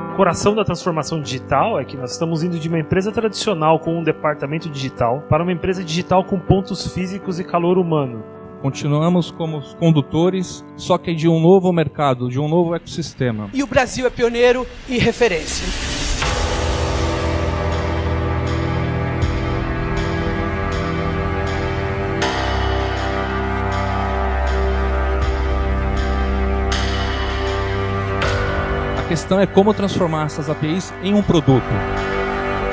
O coração da transformação digital é que nós estamos indo de uma empresa tradicional com um departamento digital para uma empresa digital com pontos físicos e calor humano. Continuamos como os condutores, só que de um novo mercado, de um novo ecossistema. E o Brasil é pioneiro e referência. A questão é como transformar essas APIs em um produto.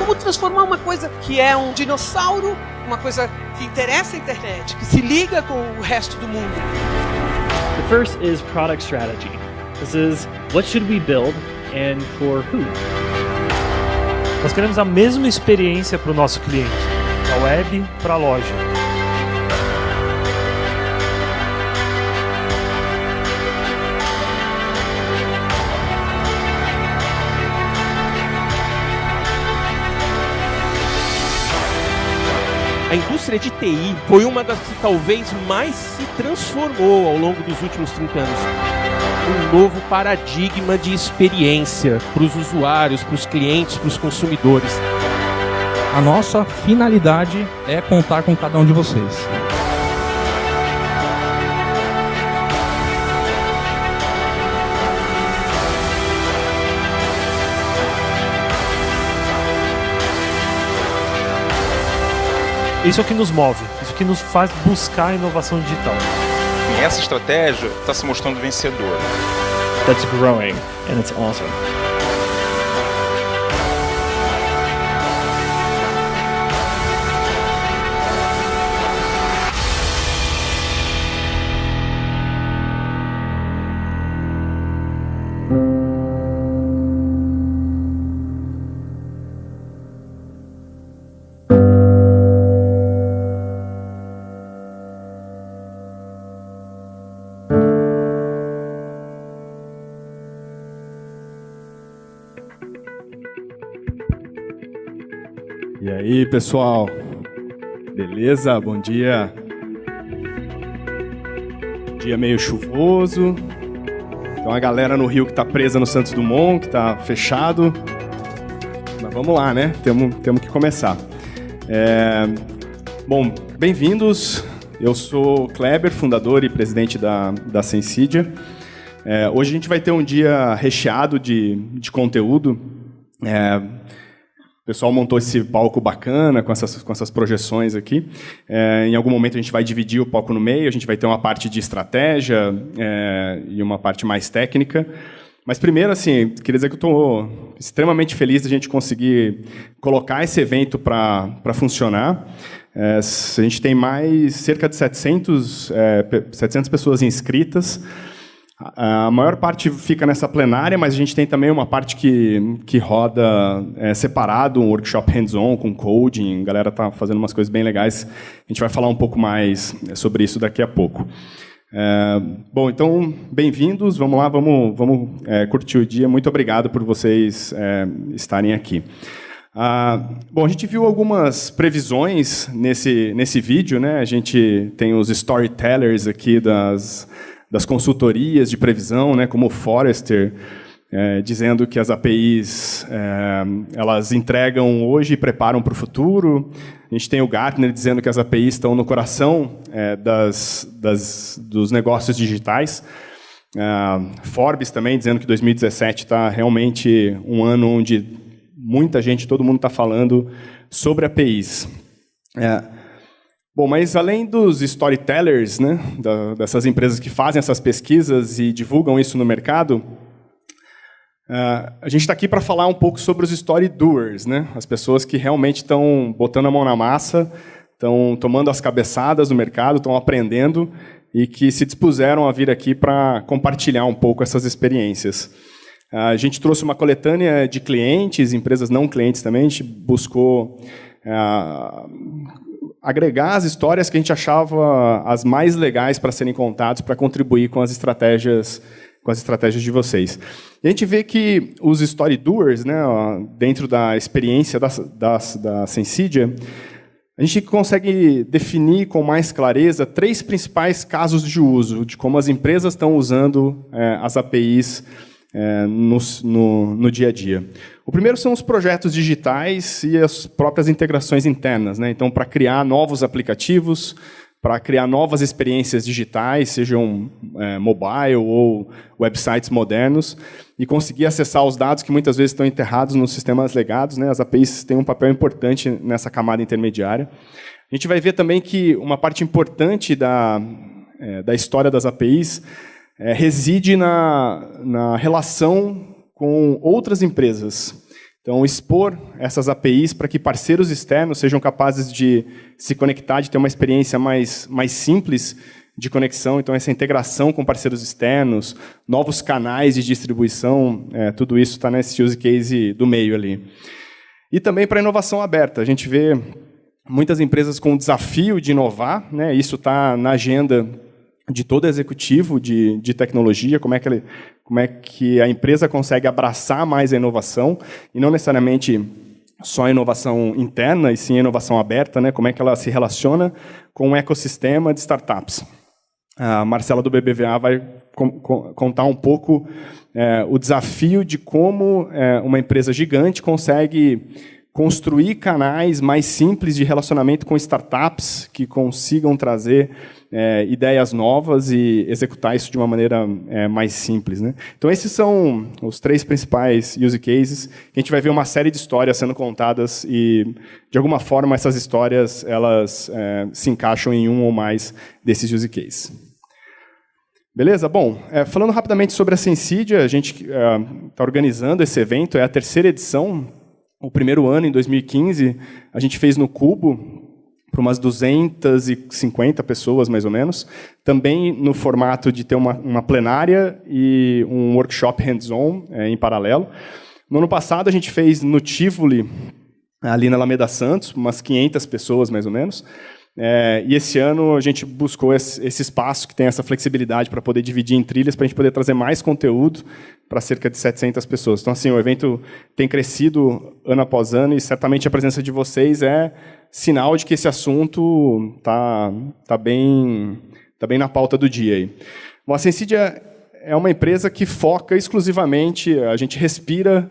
Como transformar uma coisa que é um dinossauro, uma coisa que interessa a internet, que se liga com o resto do mundo. The first is product strategy. This is what should we build and for who? Nós queremos a mesma experiência para o nosso cliente, da web para a loja. A indústria de TI foi uma das que talvez mais se transformou ao longo dos últimos 30 anos. Um novo paradigma de experiência para os usuários, para os clientes, para os consumidores. A nossa finalidade é contar com cada um de vocês. Isso é o que nos move, isso é o que nos faz buscar a inovação digital. E essa estratégia está se mostrando vencedora. That's growing and it's awesome. E aí, pessoal? Beleza? Bom dia. Dia meio chuvoso. Tem uma galera no Rio que está presa no Santos Dumont, que está fechado. Mas vamos lá, né? Temos que começar. Bom, bem-vindos. Eu sou Kleber, fundador e presidente da Sensidia. Hoje a gente vai ter um dia recheado de conteúdo. O pessoal montou esse palco bacana com essas projeções aqui. Em algum momento a gente vai dividir o palco no meio, a gente vai ter uma parte de estratégia e uma parte mais técnica. Mas primeiro, assim, queria dizer que eu estou extremamente feliz de a gente conseguir colocar esse evento para funcionar. A gente tem cerca de 700 pessoas inscritas. A maior parte fica nessa plenária, mas a gente tem também uma parte que roda separado, um workshop hands-on com coding. A galera está fazendo umas coisas bem legais. A gente vai falar um pouco mais sobre isso daqui a pouco. Bom, então, bem-vindos. Vamos lá, vamos curtir o dia. Muito obrigado por vocês estarem aqui. Bom, a gente viu algumas previsões nesse vídeo, né? A gente tem os storytellers aqui das consultorias de previsão, né, como o Forrester, dizendo que as APIs elas entregam hoje e preparam para o futuro. A gente tem o Gartner dizendo que as APIs estão no coração dos negócios digitais. Forbes também dizendo que 2017 está realmente um ano onde muita gente, todo mundo está falando sobre APIs. Bom, mas além dos storytellers, né, dessas empresas que fazem essas pesquisas e divulgam isso no mercado, a gente está aqui para falar um pouco sobre os story doers, né, as pessoas que realmente estão botando a mão na massa, estão tomando as cabeçadas no mercado, estão aprendendo e que se dispuseram a vir aqui para compartilhar um pouco essas experiências. A gente trouxe uma coletânea de clientes, empresas não clientes também, a gente buscou agregar as histórias que a gente achava as mais legais para serem contadas, para contribuir com as estratégias de vocês. E a gente vê que os story doers, né, dentro da experiência da Sensidia, a gente consegue definir com mais clareza 3 principais casos de uso, de como as empresas estão usando as APIs no dia a dia. O primeiro são os projetos digitais e as próprias integrações internas, né? Então, para criar novos aplicativos, para criar novas experiências digitais, sejam mobile ou websites modernos, e conseguir acessar os dados que muitas vezes estão enterrados nos sistemas legados, né? As APIs têm um papel importante nessa camada intermediária. A gente vai ver também que uma parte importante da história das APIs reside na relação com outras empresas. Então, expor essas APIs para que parceiros externos sejam capazes de se conectar, de ter uma experiência mais simples de conexão. Então, essa integração com parceiros externos, novos canais de distribuição, tudo isso está nesse use case do meio ali. E também para a inovação aberta. A gente vê muitas empresas com o desafio de inovar, né? Isso está na agenda de todo executivo de tecnologia, como é que a empresa consegue abraçar mais a inovação, e não necessariamente só a inovação interna, e sim a inovação aberta, né? Como é que ela se relaciona com um ecossistema de startups. A Marcela do BBVA vai contar um pouco o desafio de como uma empresa gigante consegue construir canais mais simples de relacionamento com startups que consigam trazer ideias novas e executar isso de uma maneira mais simples, né? Então, esses são os 3 principais use cases. A gente vai ver uma série de histórias sendo contadas e, de alguma forma, essas histórias elas se encaixam em um ou mais desses use cases. Beleza? Bom, falando rapidamente sobre a Sensidia, a gente está organizando esse evento, é a 3ª edição. O primeiro ano, em 2015, a gente fez no Cubo, para umas 250 pessoas, mais ou menos, também no formato de ter uma plenária e um workshop hands-on em paralelo. No ano passado, a gente fez no Tivoli, ali na Alameda Santos, umas 500 pessoas, mais ou menos. E esse ano a gente buscou esse espaço que tem essa flexibilidade para poder dividir em trilhas, para a gente poder trazer mais conteúdo para cerca de 700 pessoas. Então, assim, o evento tem crescido ano após ano e certamente a presença de vocês é sinal de que esse assunto tá bem na pauta do dia aí. Bom, a Sensidia é uma empresa que foca exclusivamente, a gente respira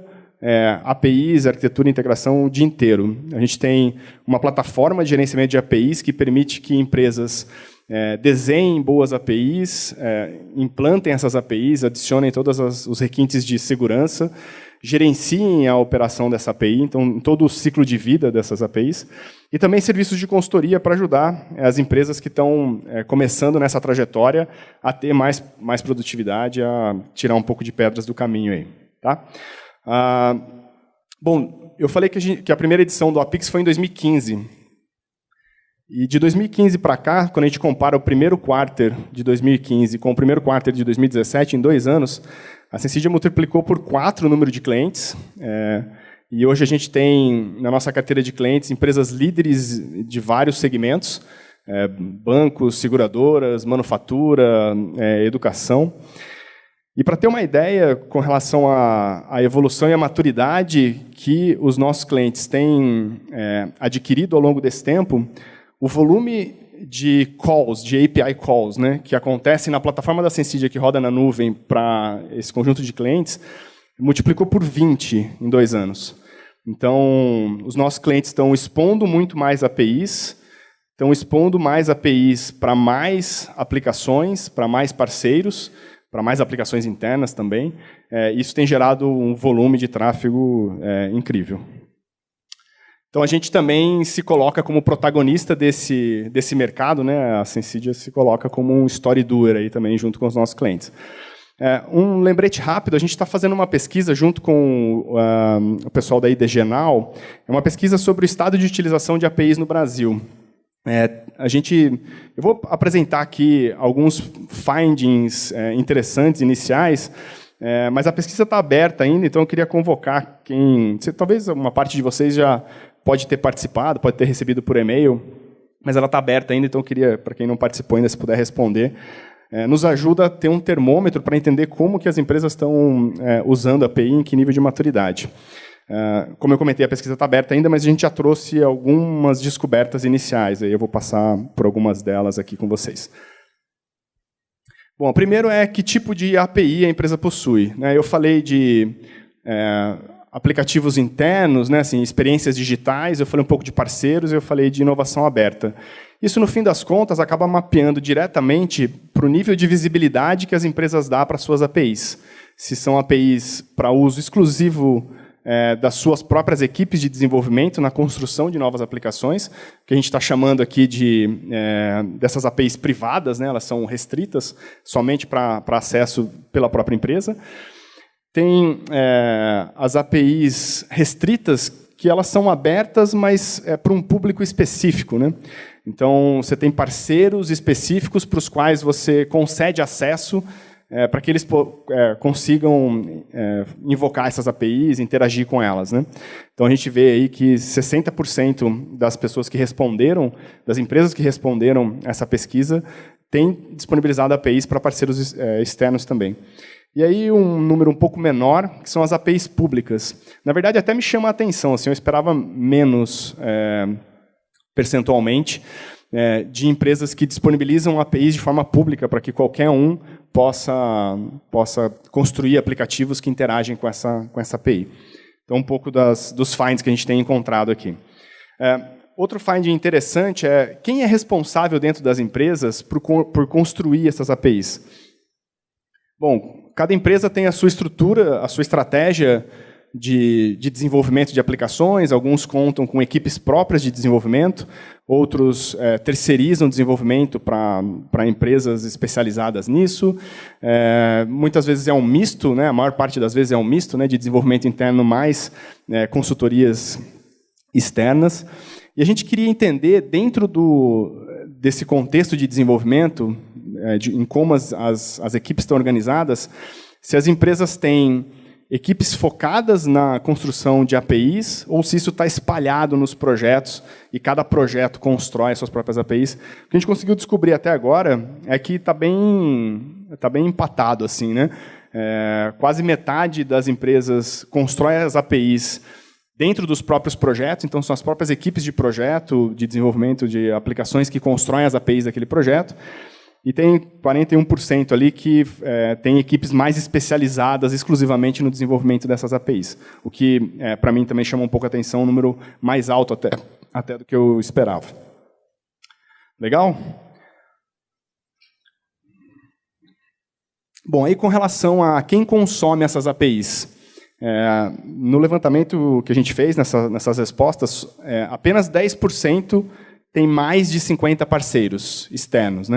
APIs, arquitetura e integração o dia inteiro. A gente tem uma plataforma de gerenciamento de APIs que permite que empresas desenhem boas APIs, implantem essas APIs, adicionem todos os requintes de segurança, gerenciem a operação dessa API, então todo o ciclo de vida dessas APIs, e também serviços de consultoria para ajudar as empresas que estão começando nessa trajetória a ter mais produtividade, a tirar um pouco de pedras do caminho aí, tá? Bom, eu falei que a primeira edição do Apix foi em 2015. E de 2015 para cá, quando a gente compara o primeiro quarter de 2015 com o primeiro quarter de 2017, em 2 anos, a Sensidia multiplicou por 4 o número de clientes. E hoje a gente tem, na nossa carteira de clientes, empresas líderes de vários segmentos, bancos, seguradoras, manufatura, educação. E para ter uma ideia com relação à evolução e à maturidade que os nossos clientes têm adquirido ao longo desse tempo, o volume de calls, de API calls, né, que acontecem na plataforma da Sensidia que roda na nuvem para esse conjunto de clientes, multiplicou por 20 em 2 anos. Então, os nossos clientes estão expondo muito mais APIs, estão expondo mais APIs para mais aplicações, para mais parceiros, para mais aplicações internas também. Isso tem gerado um volume de tráfego incrível. Então, a gente também se coloca como protagonista desse mercado, né? A Sensidia se coloca como um story doer aí também, junto com os nossos clientes. Um lembrete rápido, a gente está fazendo uma pesquisa junto com o pessoal da ID Now, é uma pesquisa sobre o estado de utilização de APIs no Brasil. Eu vou apresentar aqui alguns findings interessantes, iniciais, mas a pesquisa está aberta ainda, então eu queria convocar talvez uma parte de vocês já pode ter participado, pode ter recebido por e-mail mas ela está aberta ainda, então eu queria, para quem não participou ainda, se puder responder, nos ajuda a ter um termômetro para entender como que as empresas estão usando a API, em que nível de maturidade. Como eu comentei, a pesquisa está aberta ainda, mas a gente já trouxe algumas descobertas iniciais, aí eu vou passar por algumas delas aqui com vocês. Bom, o primeiro é que tipo de API a empresa possui. Eu falei de aplicativos internos, assim, experiências digitais, eu falei um pouco de parceiros, eu falei de inovação aberta. Isso, no fim das contas, acaba mapeando diretamente para o nível de visibilidade que as empresas dão para suas APIs. Se são APIs para uso exclusivo das suas próprias equipes de desenvolvimento na construção de novas aplicações, que a gente está chamando aqui dessas APIs privadas, elas são restritas somente para acesso pela própria empresa. Tem as APIs restritas, que elas são abertas, mas para um público específico. Então, você tem parceiros específicos para os quais você concede acesso para que eles consigam invocar essas APIs, interagir com elas. Então, a gente vê aí que 60% das pessoas que responderam, das empresas que responderam essa pesquisa, têm disponibilizado APIs para parceiros externos também. E aí um número um pouco menor, que são as APIs públicas. Na verdade, até me chama a atenção, assim, eu esperava menos percentualmente de empresas que disponibilizam APIs de forma pública para que qualquer um possa construir aplicativos que interagem com essa API. Então, um pouco dos finds que a gente tem encontrado aqui. Outro find interessante é quem é responsável dentro das empresas por construir essas APIs. Bom, cada empresa tem a sua estrutura, a sua estratégia de desenvolvimento de aplicações, alguns contam com equipes próprias de desenvolvimento, outros terceirizam desenvolvimento para empresas especializadas nisso. Muitas vezes é um misto, a maior parte das vezes é um misto de desenvolvimento interno mais consultorias externas. E a gente queria entender, dentro desse contexto de desenvolvimento, em como as equipes estão organizadas, se as empresas têm equipes focadas na construção de APIs ou se isso está espalhado nos projetos e cada projeto constrói as suas próprias APIs. O que a gente conseguiu descobrir até agora é que está bem empatado, assim, quase metade das empresas constrói as APIs dentro dos próprios projetos, então são as próprias equipes de projeto, de desenvolvimento de aplicações que constroem as APIs daquele projeto. E tem 41% ali que tem equipes mais especializadas exclusivamente no desenvolvimento dessas APIs. O que, para mim, também chama um pouco a atenção, um número mais alto até do que eu esperava. Legal? Bom, aí com relação a quem consome essas APIs. No levantamento que a gente fez nessas respostas, apenas 10% tem mais de 50 parceiros externos.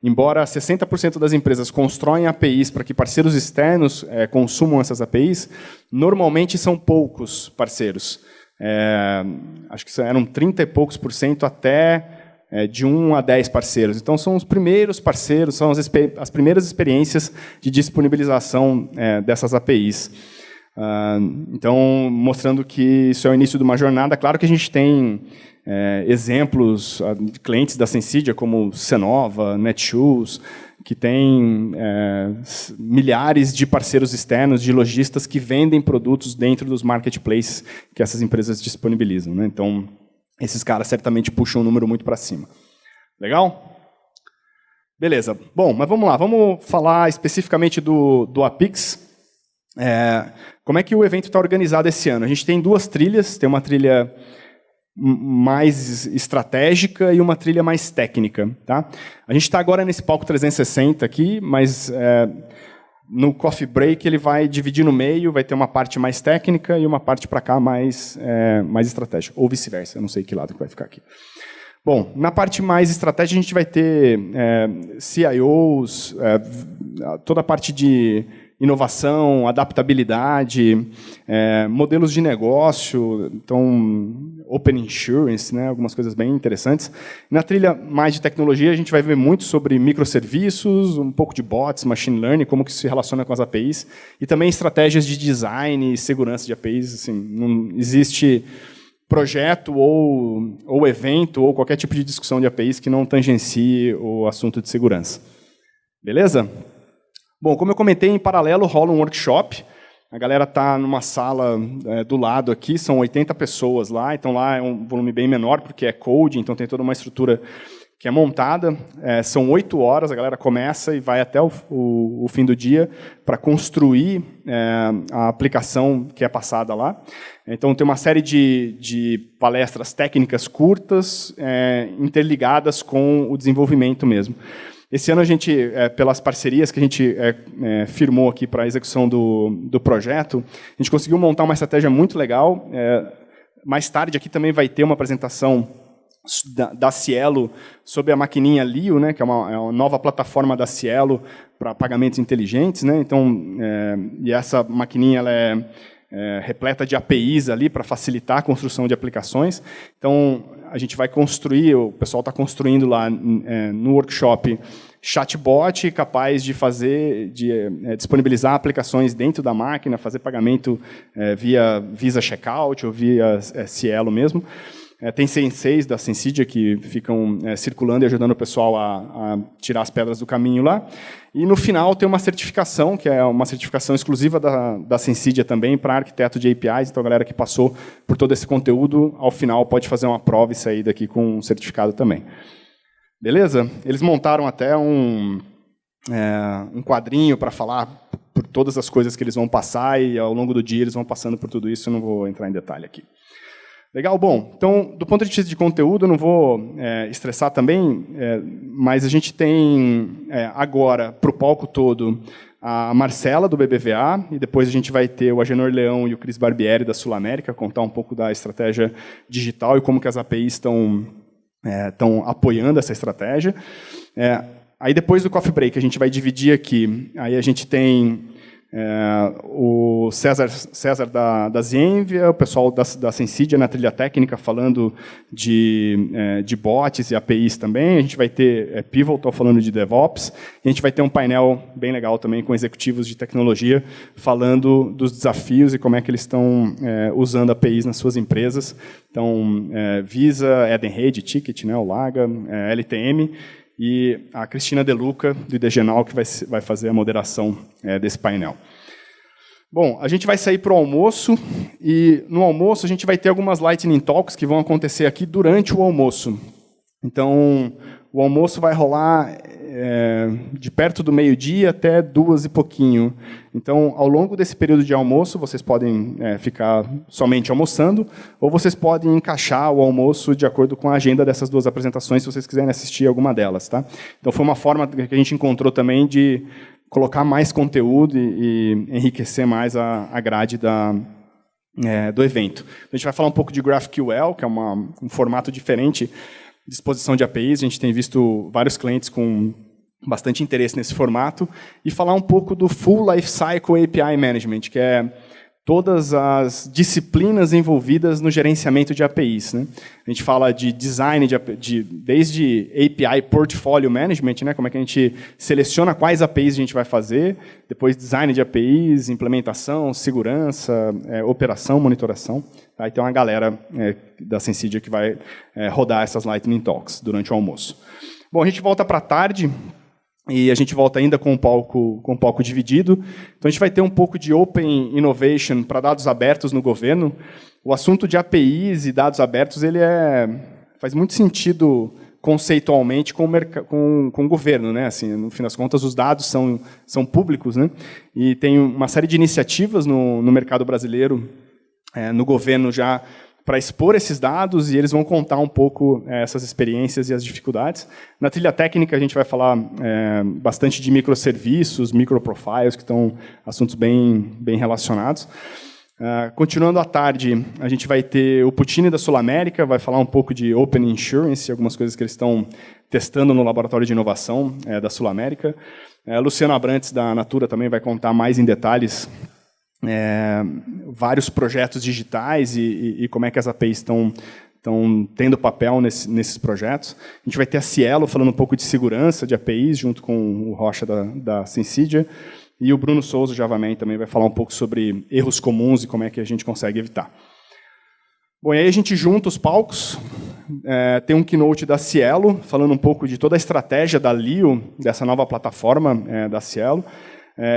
Embora 60% das empresas constroem APIs para que parceiros externos consumam essas APIs, normalmente são poucos parceiros. Acho que eram 30 e poucos % até de 1 a 10 parceiros. Então, são os primeiros parceiros, são as primeiras experiências de disponibilização dessas APIs. Então, mostrando que isso é o início de uma jornada. Claro que a gente tem exemplos de clientes da Sensidia, como Cenova, Netshoes, que tem milhares de parceiros externos, de lojistas que vendem produtos dentro dos marketplaces que essas empresas disponibilizam. Então, esses caras certamente puxam o número muito para cima. Legal? Beleza. Bom, mas vamos lá. Vamos falar especificamente do Apix. Como é que o evento está organizado esse ano? A gente tem duas trilhas. Tem uma trilha mais estratégica e uma trilha mais técnica. Tá? A gente está agora nesse palco 360 aqui, mas no coffee break ele vai dividir no meio, vai ter uma parte mais técnica e uma parte para cá mais estratégica, ou vice-versa, eu não sei que lado que vai ficar aqui. Bom, na parte mais estratégica a gente vai ter CIOs, toda a parte de inovação, adaptabilidade, modelos de negócio, então Open Insurance, algumas coisas bem interessantes. Na trilha mais de tecnologia, a gente vai ver muito sobre microserviços, um pouco de bots, machine learning, como que isso se relaciona com as APIs, e também estratégias de design e segurança de APIs. Assim, não existe projeto ou evento ou qualquer tipo de discussão de APIs que não tangencie o assunto de segurança. Beleza? Bom, como eu comentei, em paralelo rola um workshop. A galera está numa sala do lado aqui, são 80 pessoas lá, então lá é um volume bem menor, porque é code, então tem toda uma estrutura que é montada. São 8 horas, a galera começa e vai até o fim do dia para construir a aplicação que é passada lá. Então tem uma série de palestras técnicas curtas, interligadas com o desenvolvimento mesmo. Esse ano a gente, pelas parcerias que a gente firmou aqui para a execução do projeto, a gente conseguiu montar uma estratégia muito legal. Mais tarde aqui também vai ter uma apresentação da Cielo sobre a maquininha Lio, né, que é uma nova plataforma da Cielo para pagamentos inteligentes, né? Então, e essa maquininha ela é repleta de APIs ali para facilitar a construção de aplicações. Então, a gente vai construir, o pessoal está construindo lá no workshop, chatbot capaz de disponibilizar aplicações dentro da máquina, fazer pagamento via Visa Checkout ou via Cielo mesmo. Tem senseis da Sensidia que ficam circulando e ajudando o pessoal a tirar as pedras do caminho lá. E, no final, tem uma certificação, que é uma certificação exclusiva da Sensidia também, para arquiteto de APIs. Então, a galera que passou por todo esse conteúdo, ao final, pode fazer uma prova e sair daqui com um certificado também. Beleza? Eles montaram até um quadrinho para falar por todas as coisas que eles vão passar, e, ao longo do dia, eles vão passando por tudo isso. Eu não vou entrar em detalhe aqui. Legal? Bom, então, do ponto de vista de conteúdo, eu não vou estressar também, mas a gente tem agora, para o palco todo, a Marcela, do BBVA, e depois a gente vai ter o Agenor Leão e o Cris Barbieri, da Sul América, contar um pouco da estratégia digital e como que as APIs estão apoiando essa estratégia. Aí, depois do coffee break, a gente vai dividir aqui, aí a gente tem o César da Zenvia, o pessoal da Sensidia na trilha técnica falando de bots e APIs também. A gente vai ter Pivotal falando de DevOps. E a gente vai ter um painel bem legal também com executivos de tecnologia falando dos desafios e como é que eles estão usando APIs nas suas empresas. Então, Visa, Edenred, Ticket, né, o Laga, LTM, e a Cristina De Luca, do IDGenal, que vai fazer a moderação desse painel. Bom, a gente vai sair para o almoço, e no almoço a gente vai ter algumas Lightning Talks que vão acontecer aqui durante o almoço. Então, o almoço vai rolar de perto do meio-dia até 2 e pouquinho. Então, ao longo desse período de almoço, vocês podem ficar somente almoçando, ou vocês podem encaixar o almoço de acordo com a agenda dessas 2 apresentações, se vocês quiserem assistir alguma delas. Tá? Então, foi uma forma que a gente encontrou também de colocar mais conteúdo e enriquecer mais a grade do evento. Então, a gente vai falar um pouco de GraphQL, que é um formato diferente de exposição de APIs. A gente tem visto vários clientes com bastante interesse nesse formato, e falar um pouco do Full Lifecycle API Management, que é todas as disciplinas envolvidas no gerenciamento de APIs. Né? A gente fala de design, desde API Portfolio Management, né? Como é que a gente seleciona quais APIs a gente vai fazer, depois design de APIs, implementação, segurança, operação, monitoração. Aí tem uma galera da Sensidia que vai rodar essas Lightning Talks durante o almoço. Bom, a gente volta para a tarde, e a gente volta ainda com o palco dividido. Então, a gente vai ter um pouco de Open Innovation para dados abertos no governo. O assunto de APIs e dados abertos ele faz muito sentido conceitualmente com o governo. Né? Assim, no fim das contas, os dados são públicos, né? E tem uma série de iniciativas no mercado brasileiro, no governo já, para expor esses dados, e eles vão contar um pouco essas experiências e as dificuldades. Na trilha técnica, a gente vai falar bastante de microserviços, microprofiles, que estão assuntos bem relacionados. Continuando à tarde, a gente vai ter o Puccini da Sul América, vai falar um pouco de Open Insurance, algumas coisas que eles estão testando no laboratório de inovação da Sul América. Luciano Abrantes, da Natura, também vai contar mais em detalhes vários projetos digitais e como é que as APIs estão tendo papel nesses projetos. A gente vai ter a Cielo falando um pouco de segurança de APIs, junto com o Rocha da Sensidia, e o Bruno Souza, Javaman, também vai falar um pouco sobre erros comuns e como é que a gente consegue evitar. Bom, e aí a gente junta os palcos. Tem um keynote da Cielo, falando um pouco de toda a estratégia da Lio, dessa nova plataforma da Cielo.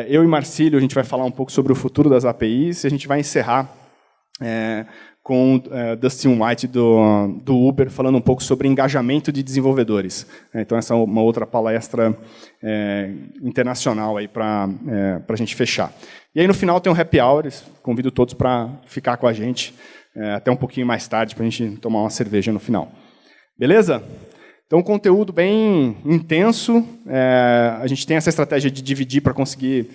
Eu e Marcílio, a gente vai falar um pouco sobre o futuro das APIs, e a gente vai encerrar com Dustin White do Uber, falando um pouco sobre engajamento de desenvolvedores. Então, essa é uma outra palestra internacional aí para a gente fechar. E aí, no final, tem um happy hour, convido todos para ficar com a gente até um pouquinho mais tarde, para a gente tomar uma cerveja no final. Beleza? Então, conteúdo bem intenso. A gente tem essa estratégia de dividir para conseguir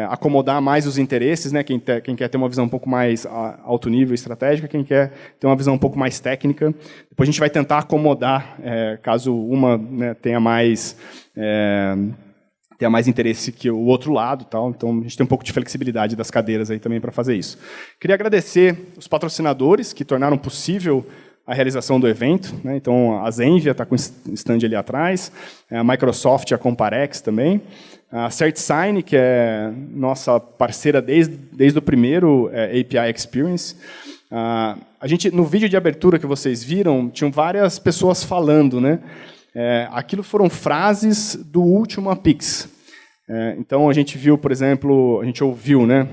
acomodar mais os interesses, né? Quem quer ter uma visão um pouco mais alto nível estratégica, quem quer ter uma visão um pouco mais técnica. Depois a gente vai tentar acomodar, caso uma, né, tenha mais interesse que o outro lado, tal. Então a gente tem um pouco de flexibilidade das cadeiras aí também para fazer isso. Queria agradecer os patrocinadores que tornaram possível a realização do evento, né? Então a Zenvia está com o stand ali atrás, a Microsoft e a Comparex também, a CertSign, que é nossa parceira desde o primeiro API Experience. A gente, no vídeo de abertura que vocês viram, tinham várias pessoas falando, né? Aquilo foram frases do último Apix. Então a gente viu, por exemplo, a gente ouviu, né?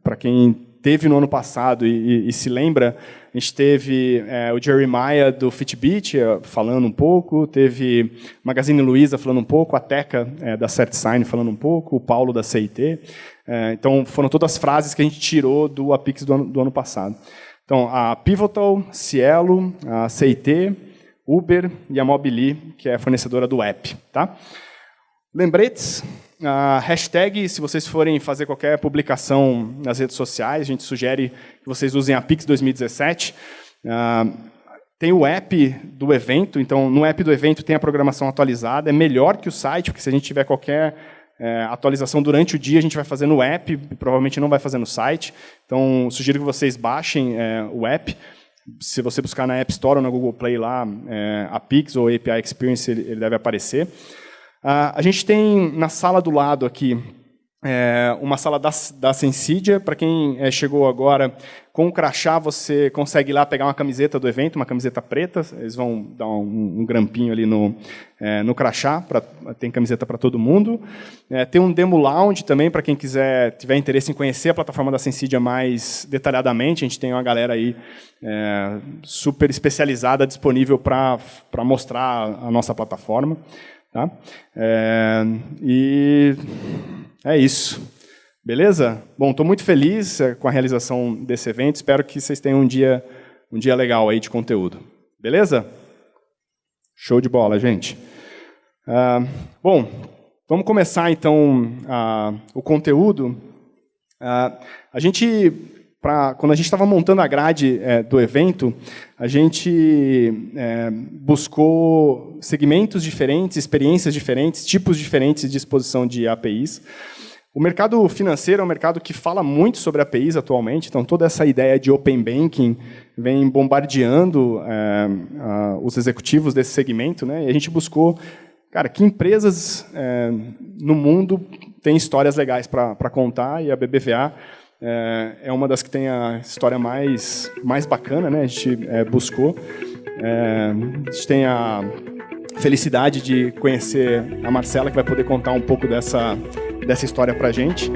Para quem teve no ano passado e se lembra, a gente teve o Jeremiah do Fitbit falando um pouco, teve Magazine Luiza falando um pouco, a Teca da CertSign falando um pouco, o Paulo da CIT. Então foram todas as frases que a gente tirou do Apix do ano passado. Então a Pivotal, Cielo, a CIT, Uber e a Mobili, que é a fornecedora do app. Tá? Lembretes, hashtag, se vocês forem fazer qualquer publicação nas redes sociais, a gente sugere que vocês usem a Apix 2017. Tem o app do evento, então no app do evento tem a programação atualizada, é melhor que o site, porque se a gente tiver qualquer atualização durante o dia, a gente vai fazer no app, provavelmente não vai fazer no site. Então, sugiro que vocês baixem o app. Se você buscar na App Store ou na Google Play lá, Apix ou API Experience, ele deve aparecer. A gente tem na sala do lado aqui uma sala da Sensidia. Para quem chegou agora, com o crachá você consegue ir lá pegar uma camiseta do evento, uma camiseta preta. Eles vão dar um grampinho ali no crachá, tem camiseta para todo mundo. Tem um Demo Lounge também, para quem tiver interesse em conhecer a plataforma da Sensidia mais detalhadamente. A gente tem uma galera aí super especializada disponível para mostrar a nossa plataforma. Tá? E é isso. Beleza? Bom, estou muito feliz com a realização desse evento. Espero que vocês tenham um dia legal aí de conteúdo. Beleza? Show de bola, gente. Bom, vamos começar então o conteúdo. Quando a gente estava montando a grade do evento, a gente buscou segmentos diferentes, experiências diferentes, tipos diferentes de exposição de APIs. O mercado financeiro é um mercado que fala muito sobre APIs atualmente, então toda essa ideia de Open Banking vem bombardeando os executivos desse segmento, né? E a gente buscou, que empresas no mundo têm histórias legais para contar, e a BBVA é uma das que tem a história mais bacana, né? A gente buscou. A gente tem a felicidade de conhecer a Marcela, que vai poder contar um pouco dessa história para a gente.